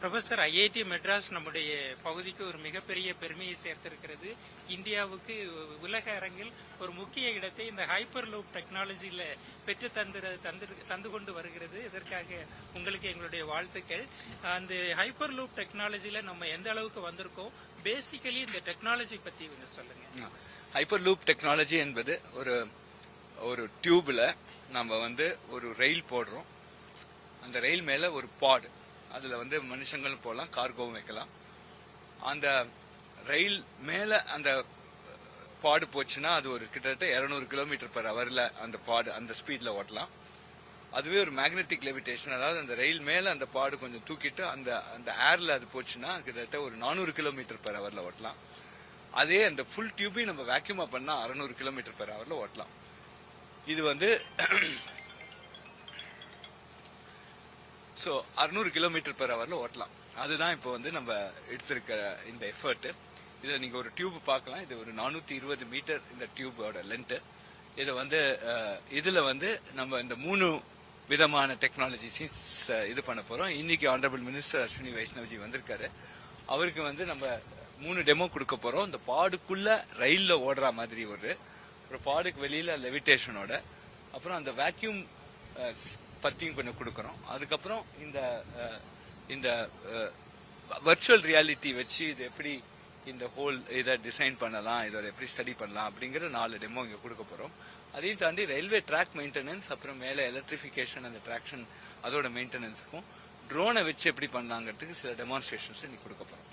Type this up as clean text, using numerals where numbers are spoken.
Professor, IIT Madras நம்முடைய பகுதிக்கு ஒரு மிகப்பெரிய பெருமையை சேர்த்திருக்கிறது. இந்தியாவுக்கு உலக அரங்கில் ஒரு முக்கிய இடத்தை இந்த ஹைப்பர் லூப் டெக்னாலஜியில பெற்று தந்து கொண்டு வருகிறது. இதற்காக உங்களுக்கு எங்களுடைய வாழ்த்துக்கள். அந்த ஹைப்பர் லூப் டெக்னாலஜியில நம்ம எந்த அளவுக்கு வந்திருக்கோம், பேசிக்கலி இந்த டெக்னாலஜி பத்தி கொஞ்சம் சொல்லுங்க. ஹைப்பர் லூப் டெக்னாலஜி என்பது ஒரு டியூப்ல நம்ம ஒரு ரயில் போடுறோம். அந்த ரயில் மேல ஒரு பாட், அதுல மனுஷங்களும் போகலாம், கார்கோவும் வைக்கலாம். அந்த ரயில் மேல அந்த பாடு போச்சுன்னா அது ஒரு கிட்டத்தட்ட 200 கிலோமீட்டர் பர் ஹவர்ல அந்த பாடு அந்த ஸ்பீட்ல ஓட்டலாம். அதுவே ஒரு மேக்னெட்டிக் லெவிடேஷன், அதாவது அந்த ரயில் மேல அந்த பாடு கொஞ்சம் தூக்கிட்டு அந்த ஏர்ல அது போச்சுன்னா கிட்டத்தட்ட ஒரு 400 கிலோமீட்டர் பர் ஹவர்ல ஓட்டலாம். அதே அந்த ஃபுல் டியூபையும் நம்ம வேக்யூமா பண்ணா 600 கிலோமீட்டர் பர் ஹவர்ல ஓட்டலாம். இது 600 கிலோமீட்டர் பர் ஹவர்ல ஓட்டலாம். அதுதான் இப்போ நம்ம எடுத்திருக்க இந்த எஃபர்ட். இதை நீங்க ஒரு டியூப் பார்க்கலாம். இது ஒரு 420 மீட்டர் இந்த டியூபோட லென்த். இதை இதுல நம்ம இந்த 3 விதமான டெக்னாலஜிஸையும் இது பண்ண போறோம். இன்னைக்கு ஆனரபிள் மினிஸ்டர் அஸ்வினி வைஷ்ணவ்ஜி வந்திருக்காரு. அவருக்கு நம்ம 3 டெமோ கொடுக்க போறோம். இந்த பாடுக்குள்ள ரயில்ல ஓடுற மாதிரி ஒரு பாடுக்கு வெளியில லெவிடேஷனோட, அப்புறம் அந்த வேக்யூம் பத்தியும் கொஞ்சம் கொடுக்கறோம். அதுக்கப்புறம் இந்த வர்ச்சுவல் ரியாலிட்டி வச்சு இது எப்படி இந்த ஹோல் இதை டிசைன் பண்ணலாம், இதோட எப்படி ஸ்டடி பண்ணலாம் அப்படிங்கிற 4 டெமோ இங்க கொடுக்க போறோம். அதையும் தாண்டி ரயில்வே ட்ராக் மெயின்டெனன்ஸ், அப்புறம் மேல எலக்ட்ரிபிகேஷன், அந்த டிராக்ஷன் அதோட மெயின்டெனன்ஸுக்கும் ட்ரோனை வச்சு எப்படி பண்ணலாங்கிறதுக்கு சில டெமான்ஸ்ட்ரேஷன்ஸ் இன்னைக்கு கொடுக்க போறோம்.